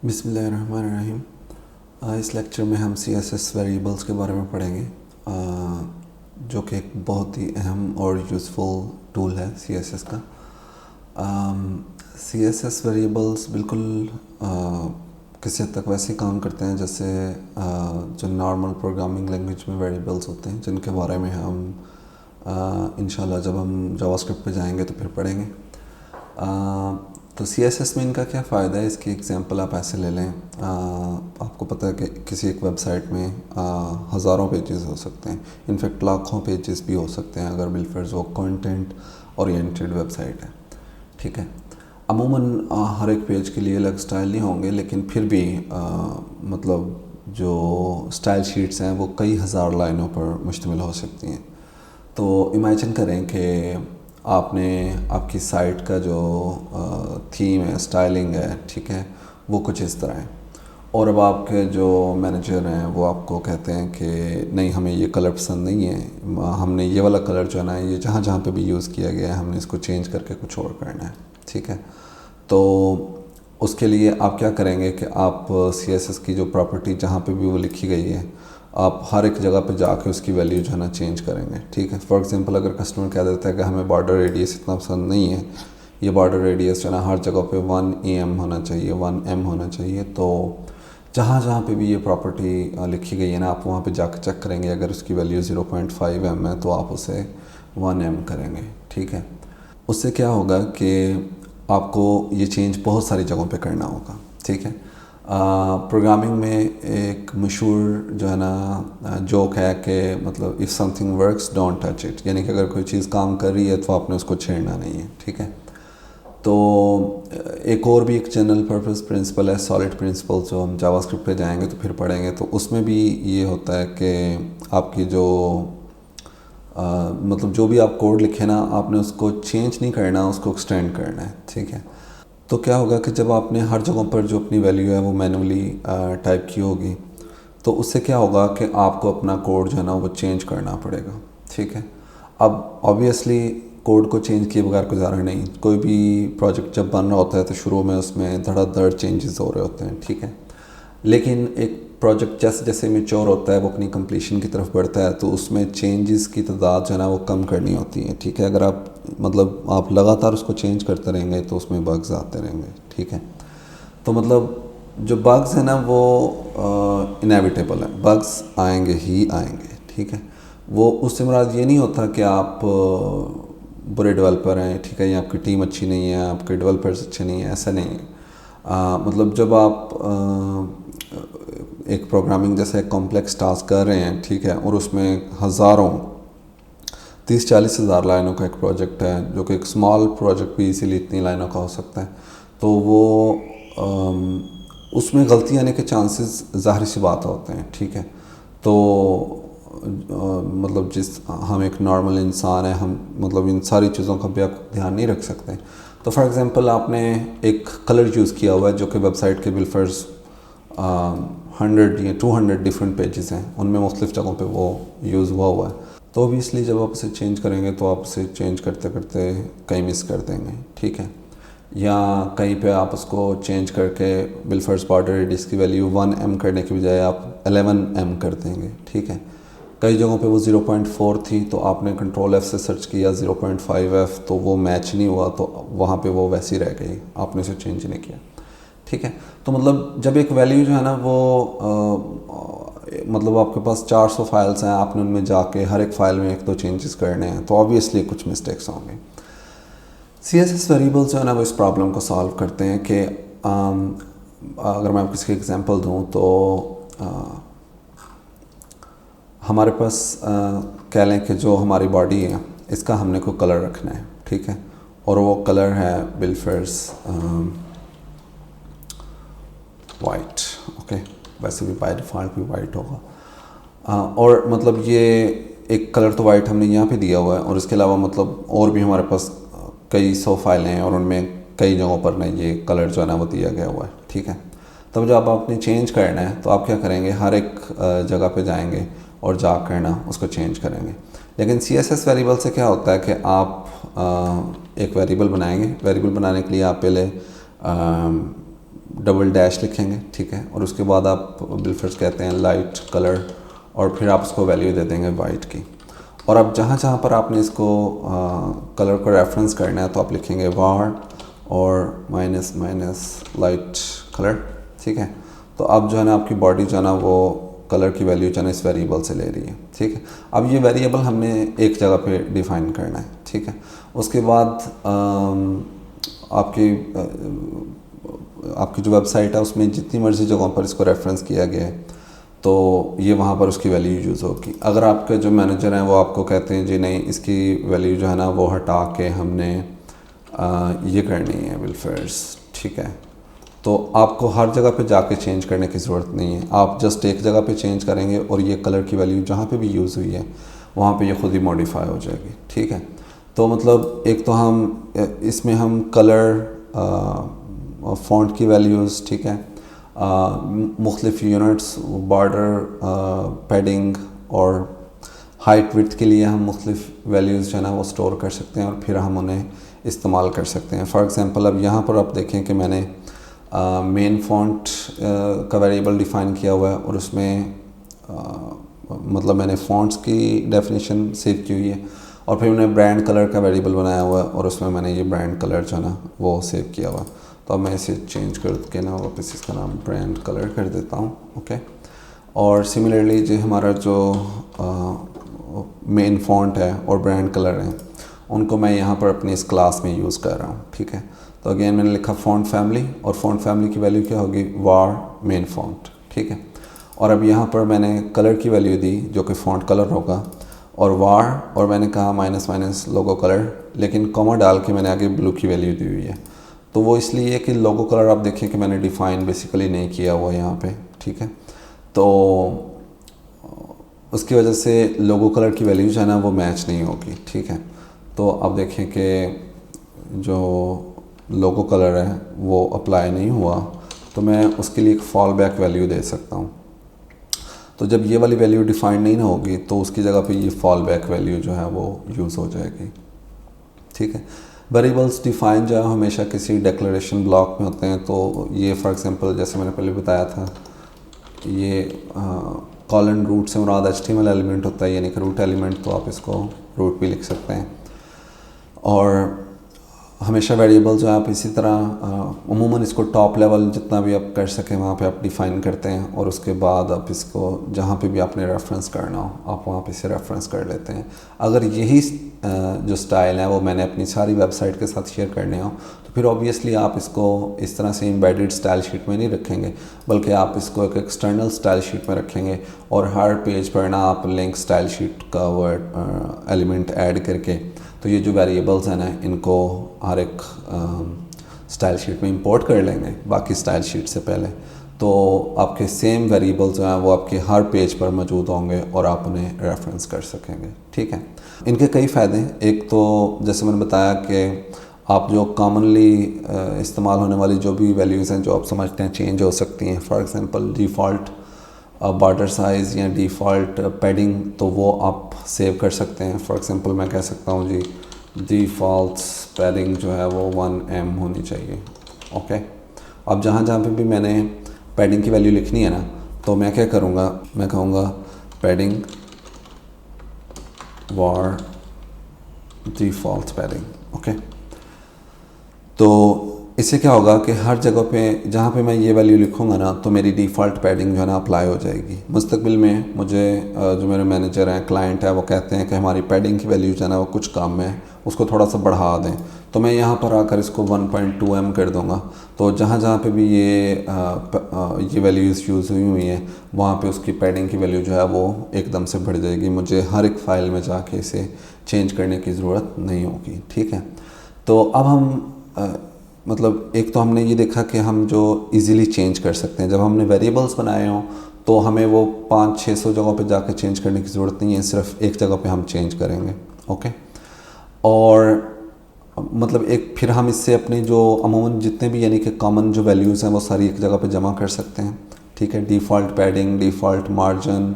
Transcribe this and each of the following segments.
बिस्मिल्लाहिर्रहमानिर्रहीम। इस लेक्चर में हम CSS वेरिएबल्स के बारे में पढ़ेंगे, जो कि एक बहुत ही अहम और यूज़फुल टूल है CSS का। CSS वेरिएबल्स बिल्कुल किसी हद तक वैसे ही काम करते हैं जैसे जो नॉर्मल प्रोग्रामिंग लैंग्वेज में वेरिएबल्स होते हैं, जिनके बारे में हम इंशाल्लाह जब हम जावास्क्रिप्ट पे जाएंगे तो फिर पढ़ेंगे। तो CSS में इनका क्या फ़ायदा है, इसकी एग्जांपल आप ऐसे ले लें। आपको पता है कि किसी एक वेबसाइट में हज़ारों पेजेस हो सकते हैं, इनफैक्ट लाखों पेजेस भी हो सकते हैं अगर बिलफर्ज वो कंटेंट ओरिएंटेड वेबसाइट है। ठीक है, अमूमन हर एक पेज के लिए अलग स्टाइल नहीं होंगे, लेकिन फिर भी मतलब जो स्टाइल शीट्स हैं वो कई हज़ार लाइनों पर मुश्तमिल हो सकती हैं। तो इमेजिन करें कि आपने आपकी साइट का जो थीम है, स्टाइलिंग है, ठीक है, वो कुछ इस तरह है, और अब आपके जो मैनेजर हैं वो आपको कहते हैं कि नहीं, हमें ये कलर पसंद नहीं है, हमने ये वाला कलर जो है ना, ये जहाँ जहाँ पे भी यूज़ किया गया है हमने इसको चेंज करके कुछ और करना है। ठीक है, तो उसके लिए आप क्या करेंगे कि आप CSS की जो प्रॉपर्टी जहाँ पे भी वो लिखी गई है, आप हर एक जगह पे जाके उसकी वैल्यू जो है ना चेंज करेंगे। ठीक है, फॉर एग्जांपल अगर कस्टमर कह देता है कि हमें बॉर्डर रेडियस इतना पसंद नहीं है, ये बॉर्डर रेडियस जो है ना हर जगह पे 1 EM होना चाहिए, 1 M होना चाहिए, तो जहाँ जहाँ पे भी ये प्रॉपर्टी लिखी गई है ना, आप वहाँ पे जाकर चेक करेंगे। अगर उसकी वैल्यू 0.5 M है तो आप उसे 1 M करेंगे। ठीक है, उससे क्या होगा कि आपको ये चेंज बहुत सारी जगहों पे करना होगा। ठीक है, प्रोग्रामिंग में एक मशहूर जो है ना जोक है कि मतलब if something works don't touch it, यानी कि अगर कोई चीज़ काम कर रही है तो आपने उसको छेड़ना नहीं है। ठीक है, तो एक और भी एक जनरल पर्पस प्रिंसिपल है, सॉलिड प्रिंसिपल, जो हम जावास्क्रिप्ट पे जाएंगे तो फिर पढ़ेंगे, तो उसमें भी ये होता है कि आपकी जो मतलब जो भी आप कोड लिखे ना, आपने उसको चेंज नहीं करना, उसको एक्सटेंड करना है। ठीक है, तो क्या होगा कि जब आपने हर जगह पर जो अपनी वैल्यू है वो मैनुअली टाइप की होगी, तो उससे क्या होगा कि आपको अपना कोड जो है ना वो चेंज करना पड़ेगा। ठीक है, अब ऑब्वियसली कोड को चेंज किए बगैर गुजारा नहीं। कोई भी प्रोजेक्ट जब बन रहा होता है तो शुरू में उसमें धड़ाधड़ चेंजेस हो रहे होते हैं। ठीक है, लेकिन एक प्रोजेक्ट जैसे जैसे मेच्योर होता है, वो अपनी कंप्लीशन की तरफ बढ़ता है, तो उसमें चेंजेस की तादाद जो है ना वो कम करनी होती है। ठीक है, अगर आप मतलब आप लगातार उसको चेंज करते रहेंगे तो उसमें बग्स आते रहेंगे। ठीक है, तो मतलब जो बग्स हैं ना वो इनेविटेबल है, बग्स आएंगे ही आएंगे। ठीक है, वो उससे मुराद ये नहीं होता कि आप बुरे डेवलपर हैं, ठीक है, या आपकी टीम अच्छी नहीं है, आपके डेवलपर्स अच्छे नहीं हैं, ऐसा नहीं है। मतलब जब आप एक प्रोग्रामिंग जैसे एक कॉम्प्लेक्स टास्क कर रहे हैं, ठीक है, और उसमें हज़ारों 30-40 हज़ार लाइनों का एक प्रोजेक्ट है, जो कि एक स्मॉल प्रोजेक्ट भी इसीलिए इतनी लाइनों का हो सकता है, तो वो उसमें गलती आने के चांसेस ज़ाहिर सी बात होते हैं। ठीक है, तो मतलब हम एक नॉर्मल इंसान है, हम मतलब इन सारी चीज़ों का भी आप ध्यान नहीं रख सकते। तो फॉर एग्ज़ाम्पल आपने एक कलर यूज़ किया हुआ है जो कि वेबसाइट के बिलफर्स 100 या 200 डिफरेंट पेजेस हैं, उनमें मुख्तलिफ़ जगहों पे वो यूज़ हुआ है, तो ऑब्वियसली जब आप उसे चेंज करेंगे तो आप उसे चेंज करते करते कहीं मिस कर देंगे। ठीक है, या कहीं पे आप उसको चेंज करके बिलफर्स बॉर्डर रेडियस की वैल्यू 1 M करने की बजाय आप 11 M कर देंगे। ठीक है, कई जगहों पे वो 0.4 थी, तो आपने कंट्रोल F से सर्च किया 0.5F, तो वो मैच नहीं हुआ, तो वहाँ पे वो वैसी रह गई, आपने उसे चेंज नहीं किया। ठीक है, तो मतलब जब एक वैल्यू जो है ना वो मतलब आपके पास 400 फाइल्स हैं, आपने उनमें जाके हर एक फ़ाइल में एक दो चेंजेस करने हैं, तो ऑब्वियसली कुछ मिस्टेक्स होंगे। CSS वेरिएबल्स जो है ना वो इस प्रॉब्लम को सॉल्व करते हैं कि अगर मैं आपको इसकी एग्जांपल दूं तो हमारे पास कह लें कि जो हमारी बॉडी है इसका हमने कोई कलर रखना है। ठीक है, और वो कलर है बिलफर्स वाइट। ओके, वैसे भी बाय डिफ़ॉल्ट भी वाइट होगा, और मतलब ये एक कलर तो वाइट हमने यहाँ पे दिया हुआ है, और इसके अलावा मतलब और भी हमारे पास कई 100 फाइलें हैं और उनमें कई जगहों पर ना ये कलर जो है ना वो दिया गया हुआ है। ठीक है, तब जब आपने चेंज करना है तो आप क्या करेंगे, हर एक जगह पे जाएंगे और जा कर ना उसको चेंज करेंगे। लेकिन CSS वेरिएबल से क्या होता है कि आप एक वेरिएबल बनाएंगे, वेरिएबल बनाने के लिए आप पहले डबल डैश लिखेंगे, ठीक है, और उसके बाद आप बिलफर्स कहते हैं लाइट कलर, और फिर आप उसको वैल्यू दे देंगे वाइट की। और अब जहाँ जहाँ पर आपने इसको कलर को रेफरेंस करना है तो आप लिखेंगे वार और माइनस माइनस लाइट कलर, ठीक है। तो अब जो है ना आपकी बॉडी जो है ना वो कलर की वैल्यू जो है ना इस वेरिएबल से ले रही है, ठीक है। अब ये वेरिएबल हमने एक जगह पे डिफ़ाइन करना है, ठीक है। उसके बाद आपकी जो वेबसाइट है उसमें जितनी मर्ज़ी जगहों पर इसको रेफरेंस किया गया है तो ये वहाँ पर उसकी वैल्यू यूज़ होगी। अगर आपके जो मैनेजर हैं वो आपको कहते हैं जी नहीं इसकी वैल्यू जो है ना वो हटा के हमने ये करनी है बिलफर्स, ठीक है, तो आपको हर जगह पे जाके चेंज करने की ज़रूरत नहीं है। आप जस्ट एक जगह पे चेंज करेंगे और ये कलर की वैल्यू जहाँ पे भी यूज़ हुई है वहाँ पे ये खुद ही मॉडिफाई हो जाएगी, ठीक है। तो मतलब एक तो हम इसमें हम कलर, फ़ॉन्ट की वैल्यूज़, ठीक है, मुख्तलिफ़ यूनिट्स, बॉर्डर, पैडिंग और हाइट विड्थ के लिए हम मुख्तलिफ़ वैल्यूज़ जो है ना वो स्टोर कर सकते हैं और फिर हम उन्हें इस्तेमाल कर सकते हैं। फॉर एग्ज़ाम्पल अब यहाँ पर आप देखें कि मैंने मेन फ़ॉन्ट का वेरिएबल डिफ़ाइन किया हुआ है और उसमें मतलब मैंने फ़ॉन्ट्स की डेफिनेशन सेव की हुई है और फिर मैंने ब्रांड कलर का वेरिएबल बनाया हुआ है और उसमें मैंने ये ब्रांड कलर जो है ना वो सेव किया हुआ है। तो अब मैं इसे चेंज करके ना वापस इसका नाम ब्रांड कलर कर देता हूँ, ओके। और सिमिलरली जो हमारा जो मेन फ़ॉन्ट है और ब्रांड कलर है उनको मैं यहाँ पर अपनी इस क्लास में यूज़ कर रहा हूँ, ठीक है। तो अगेन मैंने लिखा फ़ॉन्ट फैमिली और फ़ॉन्ट फैमिली की वैल्यू क्या होगी, वार मेन फ़ॉन्ट, ठीक है। और अब यहाँ पर मैंने कलर की वैल्यू दी जो कि फ़ॉन्ट कलर होगा और वार, और मैंने कहा माइनस माइनस लोगो कलर, लेकिन कॉमा डाल के मैंने आगे ब्लू की वैल्यू दी हुई है। तो वो इसलिए कि लोगो कलर आप देखें कि मैंने डिफ़ाइन बेसिकली नहीं किया हुआ यहाँ पे, ठीक है। तो उसकी वजह से लोगो कलर की वैल्यू जो है ना वो मैच नहीं होगी, ठीक है। तो अब देखें कि जो लोगो कलर है वो अप्लाई नहीं हुआ तो मैं उसके लिए एक फॉल बैक वैल्यू दे सकता हूँ। तो जब ये वाली वैल्यू डिफ़ाइन नहीं ना होगी तो उसकी जगह पे ये फॉल बैक वैल्यू जो है वो यूज़ हो जाएगी, ठीक है। वेरिएबल्स डिफ़ाइन जो है हमेशा किसी डिक्लेरेशन ब्लॉक में होते हैं। तो ये फॉर एग्जांपल जैसे मैंने पहले बताया था ये कॉलन रूट से मुराद HTML एलिमेंट होता है, यानी कि रूट एलिमेंट, तो आप इसको रूट भी लिख सकते हैं। और हमेशा वेरिएबल जो है आप इसी तरह अमूमन इसको टॉप लेवल जितना भी आप कर सकें वहाँ पे आप डिफ़ाइन करते हैं और उसके बाद आप इसको जहाँ पे भी आपने रेफरेंस करना हो आप वहाँ पे इसे रेफरेंस कर लेते हैं। अगर यही जो स्टाइल है वो मैंने अपनी सारी वेबसाइट के साथ शेयर करने हो तो फिर ऑब्वियसली आप इसको इस तरह से एम्बेडेड स्टाइल शीट में नहीं रखेंगे, बल्कि आप इसको एक एक्सटर्नल स्टाइल शीट में रखेंगे और हर पेज पर ना आप लिंक स्टाइल शीट का वर्ड एलिमेंट ऐड करके तो ये जो वेरिएबल्स हैं ना इनको हर एक स्टाइल शीट में इंपोर्ट कर लेंगे बाकी स्टाइल शीट से पहले। तो आपके सेम वेरिएबल्स जो हैं वो आपके हर पेज पर मौजूद होंगे और आप उन्हें रेफरेंस कर सकेंगे, ठीक है। इनके कई फ़ायदे हैं। एक तो जैसे मैंने बताया कि आप जो कॉमनली इस्तेमाल होने वाली जो भी वैल्यूज़ हैं जो आप समझते हैं चेंज हो सकती हैं, for example default border size या डिफ़ॉल्ट पैडिंग, तो वो आप सेव कर सकते हैं। फॉर एग्ज़ाम्पल मैं कह सकता हूँ जी डिफ़ॉल्ट पैडिंग जो है वो 1M होनी चाहिए, ओके। अब जहाँ जहाँ पे भी मैंने पैडिंग की वैल्यू लिखनी है ना तो मैं क्या करूँगा, मैं कहूँगा पैडिंग वार डिफ़ॉल्ट पैडिंग, ओके। तो इससे क्या होगा कि हर जगह पे जहाँ पे मैं ये वैल्यू लिखूँगा ना तो मेरी डिफ़ॉल्ट पैडिंग जो है ना अप्लाई हो जाएगी। मुस्तकबिल में मुझे जो मेरे मैनेजर हैं, क्लाइंट है, वो कहते हैं कि हमारी पैडिंग की वैल्यू जो है ना वो कुछ कम है, उसको थोड़ा सा बढ़ा दें, तो मैं यहाँ पर आकर इसको 1.2M कर दूँगा। तो जहाँ जहाँ पे भी ये वैल्यूज़ यूज़ हुई हैं वहाँ पे उसकी पैडिंग की वैल्यू जो है वो एकदम से बढ़ जाएगी। मुझे हर एक फ़ाइल में जाके इसे चेंज करने की ज़रूरत नहीं होगी, ठीक है। तो अब हम मतलब एक तो हमने ये देखा कि हम जो इजीली चेंज कर सकते हैं। जब हमने वेरिएबल्स बनाए हों तो हमें वो 500-600 जगहों पे जाके चेंज करने की ज़रूरत नहीं है, सिर्फ एक जगह पे हम चेंज करेंगे, ओके। और मतलब एक फिर हम इससे अपने जो अमूमन जितने भी यानी कि कॉमन जो वैल्यूज़ हैं वो सारी एक जगह पे जमा कर सकते हैं, ठीक है। Default padding, default margin,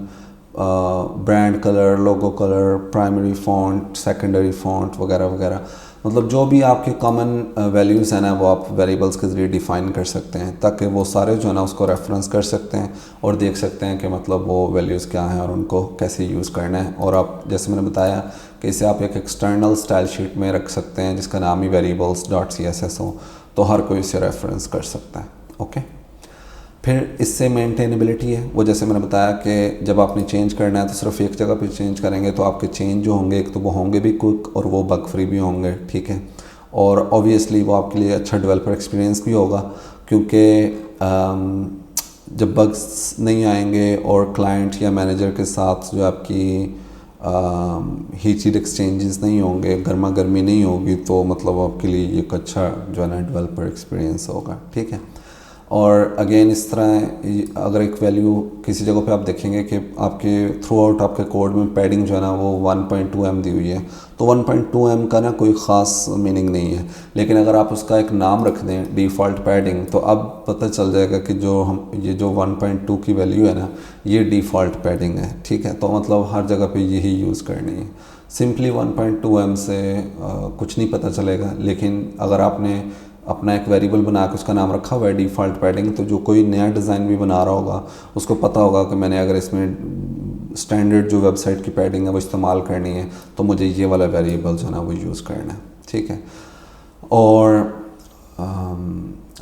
brand colour, logo colour, primary font, secondary font वगैरह वगैरह, मतलब जो भी आपके कॉमन वैल्यूज़ हैं ना वो आप वेरिएबल्स के ज़रिए डिफ़ाइन कर सकते हैं, ताकि वो सारे जो है ना उसको रेफरेंस कर सकते हैं और देख सकते हैं कि मतलब वो वैल्यूज़ क्या हैं और उनको कैसे यूज़ करना है। और आप जैसे मैंने बताया कि इसे आप एक एक्सटर्नल स्टाइल शीट में रख सकते हैं जिसका नाम ही variables.css हो, तो हर कोई इसे रेफरेंस कर सकता है। ओके, फिर इससे मेंटेनेबिलिटी है। वो जैसे मैंने बताया कि जब आपने चेंज करना है तो सिर्फ एक जगह पे चेंज करेंगे तो आपके चेंज जो होंगे एक तो वो होंगे भी क्विक और वो बग फ्री भी होंगे, ठीक है। और ऑब्वियसली वो आपके लिए अच्छा डेवलपर एक्सपीरियंस भी होगा, क्योंकि जब बग्स नहीं आएंगे और क्लाइंट या मैनेजर के साथ जो आपकी हीटेड एक्सचेंजेस नहीं होंगे, गर्मा गर्मी नहीं होगी, तो मतलब आपके लिए एक अच्छा जो है ना डेवलपर एक्सपीरियंस होगा, ठीक है। और अगेन इस तरह अगर एक वैल्यू किसी जगह पे आप देखेंगे कि आपके थ्रू आउट आपके कोड में पैडिंग जो है ना वो 1.2 m दी हुई है, तो 1.2 m का ना कोई ख़ास मीनिंग नहीं है। लेकिन अगर आप उसका एक नाम रख दें डिफ़ॉल्ट पैडिंग, तो अब पता चल जाएगा कि ये जो 1.2 की वैल्यू है ना ये डिफ़ॉल्ट पैडिंग है, ठीक है। तो मतलब हर जगह पे यही यूज़ करनी है। सिंपली 1.2 m से कुछ नहीं पता चलेगा, लेकिन अगर आपने अपना एक वेरिएबल बना के उसका नाम रखा हुआ है डिफ़ॉल्ट पैडिंग, तो जो कोई नया डिज़ाइन भी बना रहा होगा उसको पता होगा कि मैंने अगर इसमें स्टैंडर्ड जो वेबसाइट की पैडिंग है वो इस्तेमाल करनी है तो मुझे ये वाला वेरिएबल जो है ना वो यूज़ करना है, ठीक है। और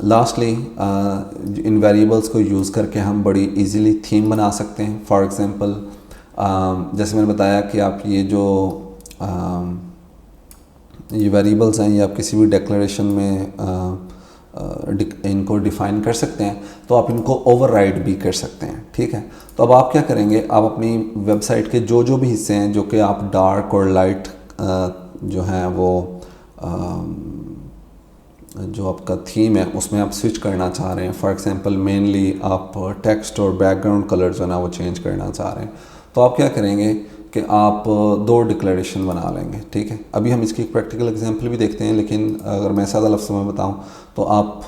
लास्टली इन वेरिएबल्स को यूज़ करके हम बड़ी इजीली थीम बना सकते हैं। फॉर एग्ज़ाम्पल जैसे मैंने बताया कि आप ये वेरिएबल्स हैं, ये आप किसी भी डिक्लेरेशन में इनको डिफ़ाइन कर सकते हैं, तो आप इनको ओवरराइड भी कर सकते हैं, ठीक है। तो अब आप क्या करेंगे, आप अपनी वेबसाइट के जो भी हिस्से हैं जो कि आप डार्क और लाइट जो हैं वो जो आपका थीम है उसमें आप स्विच करना चाह रहे हैं। फॉर एग्जांपल मेनली आप टेक्स्ट और बैकग्राउंड कलर जो है ना वो चेंज करना चाह रहे हैं, तो आप क्या करेंगे कि आप दो डिक्लेरेशन बना लेंगे, ठीक है। अभी हम इसकी एक प्रैक्टिकल एग्जांपल भी देखते हैं, लेकिन अगर मैं सादा लफ्ज़ों में बताऊं तो आप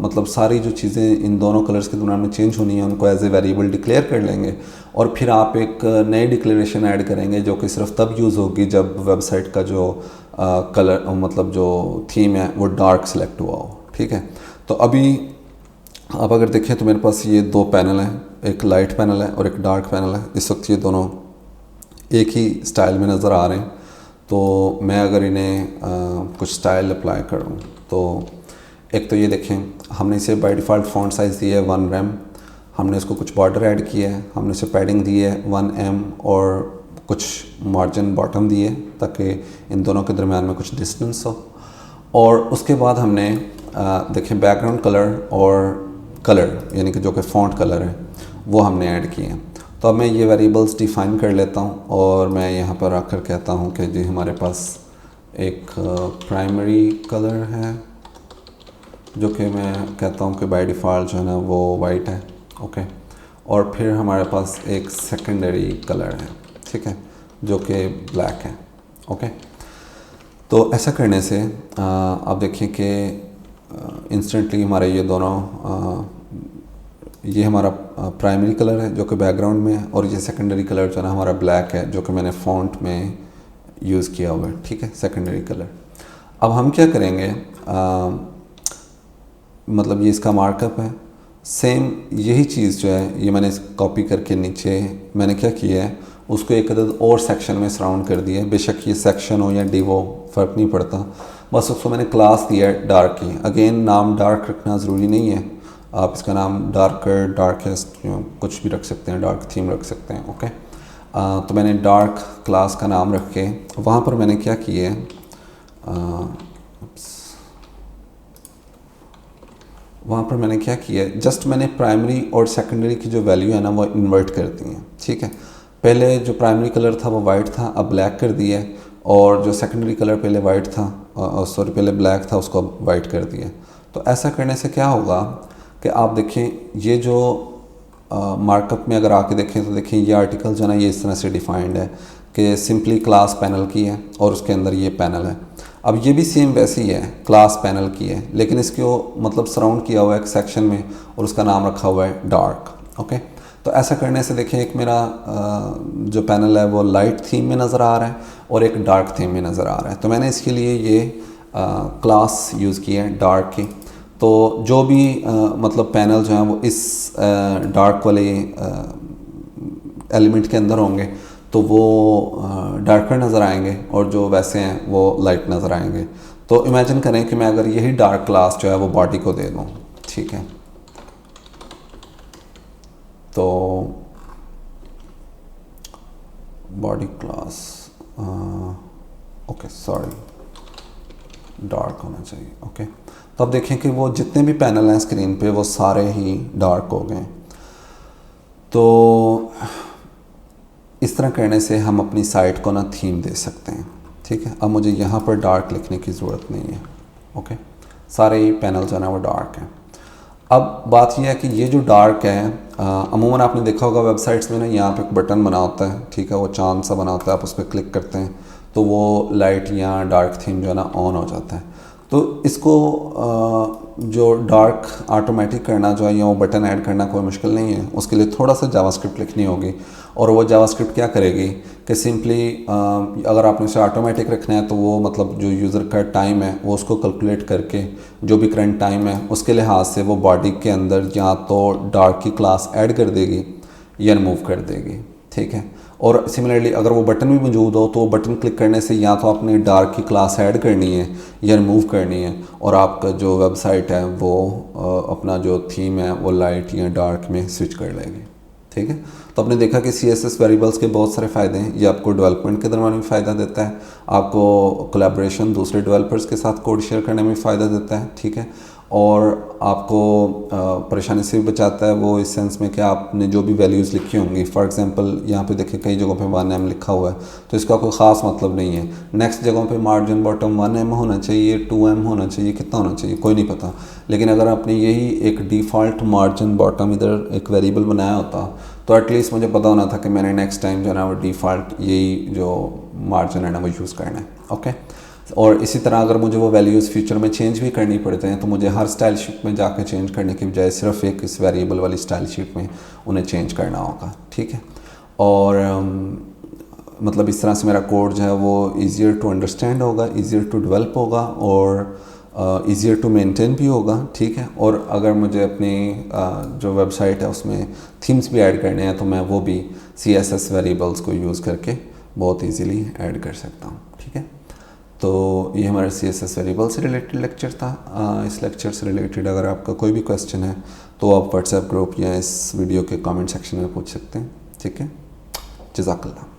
मतलब सारी जो चीज़ें इन दोनों कलर्स के दौरान में चेंज होनी है उनको एज ए वेरिएबल डिक्लेयर कर लेंगे, और फिर आप एक नई डिक्लेरेशन ऐड करेंगे जो कि सिर्फ तब यूज़ होगी जब वेबसाइट का जो कलर मतलब जो थीम है वो डार्क सेलेक्ट हुआ हो, ठीक है। तो अभी आप अगर देखें तो मेरे पास ये दो पैनल हैं, एक लाइट पैनल है और एक डार्क पैनल है। इस वक्त ये दोनों एक ही स्टाइल में नज़र आ रहे हैं। तो मैं अगर इन्हें कुछ स्टाइल अप्लाई करूँ तो एक तो ये देखें, हमने इसे बाय डिफ़ॉल्ट फ़ॉन्ट साइज़ दिया है 1 rem, हमने इसको कुछ बॉर्डर ऐड किया है, हमने इसे पैडिंग दी है 1 m और कुछ मार्जिन बॉटम दिए ताकि इन दोनों के दरमियान में कुछ डिस्टेंस हो। और उसके बाद हमने देखें बैकग्राउंड कलर और कलर यानी कि जो कि फ़ॉन्ट कलर है वो हमने ऐड किए हैं। तो अब मैं ये वेरिएबल्स डिफ़ाइन कर लेता हूँ और मैं यहाँ पर आकर कहता हूँ कि जी हमारे पास एक प्राइमरी कलर है जो कि मैं कहता हूँ कि बाय डिफ़ॉल्ट जो है ना वो वाइट है, ओके। और फिर हमारे पास एक सेकेंडरी कलर है, ठीक है, जो कि ब्लैक है, ओके। तो ऐसा करने से आप देखिए कि इंस्टेंटली हमारे ये दोनों ये हमारा प्राइमरी कलर है जो कि बैकग्राउंड में है, और ये सेकेंडरी कलर जो है ना हमारा ब्लैक है जो कि मैंने फ़ॉन्ट में यूज़ किया हुआ है, ठीक है, सेकेंडरी कलर। अब हम क्या करेंगे, मतलब ये इसका मार्कअप है। सेम यही चीज़ जो है ये मैंने कॉपी करके नीचे मैंने क्या किया है उसको एक अदद और सेक्शन में सराउंड कर दिया है। बेशक ये सेक्शन हो या डिव हो फ़र्क नहीं पड़ता, बस उसको मैंने क्लास दिया है डार्क की। अगेन नाम डार्क रखना ज़रूरी नहीं है, आप इसका नाम डार्कर, डार्केस्ट कुछ भी रख सकते हैं, डार्क थीम रख सकते हैं, ओके। तो मैंने डार्क क्लास का नाम रख के वहाँ पर मैंने क्या किया है, वहाँ पर मैंने क्या किया है, जस्ट मैंने प्राइमरी और सेकेंडरी की जो वैल्यू है ना वो इन्वर्ट कर दी है, ठीक है। पहले जो प्राइमरी कलर था वो वाइट था, अब ब्लैक कर दिया है, और जो सेकेंडरी कलर पहले वाइट था पहले ब्लैक था उसको अब वाइट कर दिया। तो ऐसा करने से क्या होगा कि आप देखें ये जो मार्कअप में अगर आके देखें तो देखें ये आर्टिकल जो है ना ये इस तरह से डिफाइंड है कि सिंपली क्लास पैनल की है और उसके अंदर ये पैनल है। अब ये भी सेम वैसी है, क्लास पैनल की है, लेकिन इसको मतलब सराउंड किया हुआ है एक सेक्शन में और उसका नाम रखा हुआ है डार्क, ओके। तो ऐसा करने से देखिए एक मेरा जो पैनल है वो लाइट थीम में नज़र आ रहा है और एक डार्क थीम में नज़र आ रहा है। तो मैंने इसके लिए ये क्लास यूज़ की है डार्क की। तो जो भी मतलब पैनल जो हैं वो इस डार्क वाले एलिमेंट के अंदर होंगे तो वो डार्कर नज़र आएंगे और जो वैसे हैं वो लाइट नज़र आएंगे। तो इमेजिन करें कि मैं अगर यही डार्क क्लास जो है वो बॉडी को दे दूँ, ठीक है। तो body class okay sorry dark होना चाहिए, ओके। तो अब देखें कि वो जितने भी पैनल हैं स्क्रीन पे वो सारे ही डार्क हो गए। तो इस तरह करने से हम अपनी साइट को ना थीम दे सकते हैं, ठीक है। अब मुझे यहाँ पर डार्क लिखने की ज़रूरत नहीं है, ओके। सारे ही पैनल जो है ना वो डार्क हैं। अब बात यह है कि ये जो डार्क है अमूमन आपने देखा होगा वेबसाइट्स में ना यहाँ पे एक बटन बना होता है, ठीक है, वो चांद सा बना होता है, आप उस पर क्लिक करते हैं तो वो लाइट या डार्क थीम जो है ना ऑन हो जाता है। तो इसको जो डार्क ऑटोमेटिक करना जो है या वो बटन ऐड करना कोई मुश्किल नहीं है। उसके लिए थोड़ा सा जावास्क्रिप्ट लिखनी होगी और वो जावास्क्रिप्ट क्या करेगी कि सिंपली अगर आपने उसे ऑटोमेटिक रखना है तो वो मतलब जो यूज़र का टाइम है वो उसको कैलकुलेट करके जो भी करंट टाइम है उसके लिहाज से वो बॉडी के अंदर या तो डार्क की क्लास ऐड कर देगी या रिमूव कर देगी, ठीक है। और सिमिलरली अगर वो बटन भी मौजूद हो तो वो बटन क्लिक करने से या तो आपने डार्क की क्लास ऐड करनी है या रिमूव करनी है और आपका जो वेबसाइट है वो अपना जो थीम है वो लाइट या डार्क में स्विच कर लेगी, ठीक है। तो आपने देखा कि CSS वेरिएबल्स के बहुत सारे फ़ायदे हैं। ये आपको डेवलपमेंट के दरमियान भी फ़ायदा देता है, आपको कोलैबोरेशन दूसरे डेवलपर्स के साथ कोड शेयर करने में फ़ायदा देता है, ठीक है। और आपको परेशानी से भी बचाता है वो इस सेंस में कि आपने जो भी वैल्यूज़ लिखी होंगी, फॉर एग्जांपल यहाँ पे देखिए कई जगहों पे 1M लिखा हुआ है तो इसका कोई ख़ास मतलब नहीं है। नेक्स्ट जगहों पे मार्जिन बॉटम 1M होना चाहिए, 2M होना चाहिए, कितना होना चाहिए कोई नहीं पता। लेकिन अगर आपने यही एक डिफ़ॉल्ट मार्जिन बॉटम इधर एक वेरिएबल बनाया होता तो एटलीस्ट मुझे पता होना था कि मैंने नेक्स्ट टाइम जो है ना वो डिफ़ॉल्ट यही जो मार्जिन है ना वो यूज़ करना है, ओके। और इसी तरह अगर मुझे वो वैल्यूज़ फ्यूचर में चेंज भी करनी पड़ते हैं तो मुझे हर स्टाइल शीट में जाकर चेंज करने की बजाय सिर्फ एक इस वेरिएबल वाली स्टाइल शीट में उन्हें चेंज करना होगा, ठीक है। और मतलब इस तरह से मेरा कोड जो है वो ईज़ियर टू अंडरस्टैंड होगा, ईज़ियर टू डेवलप होगा और ईज़ियर टू मेंटेन भी होगा, ठीक है। और अगर मुझे अपनी जो वेबसाइट है उसमें थीम्स भी ऐड करने हैं तो मैं वो भी CSS वेरिएबल्स को यूज़ करके बहुत ईजीली ऐड कर सकता हूँ, ठीक है। तो ये हमारा CSS वेरिएबल से रिलेटेड लेक्चर था। इस लेक्चर से रिलेटेड अगर आपका कोई भी क्वेश्चन है तो आप व्हाट्सएप ग्रुप या इस वीडियो के कमेंट सेक्शन में पूछ सकते हैं, ठीक है। जज़ाकल्लाह।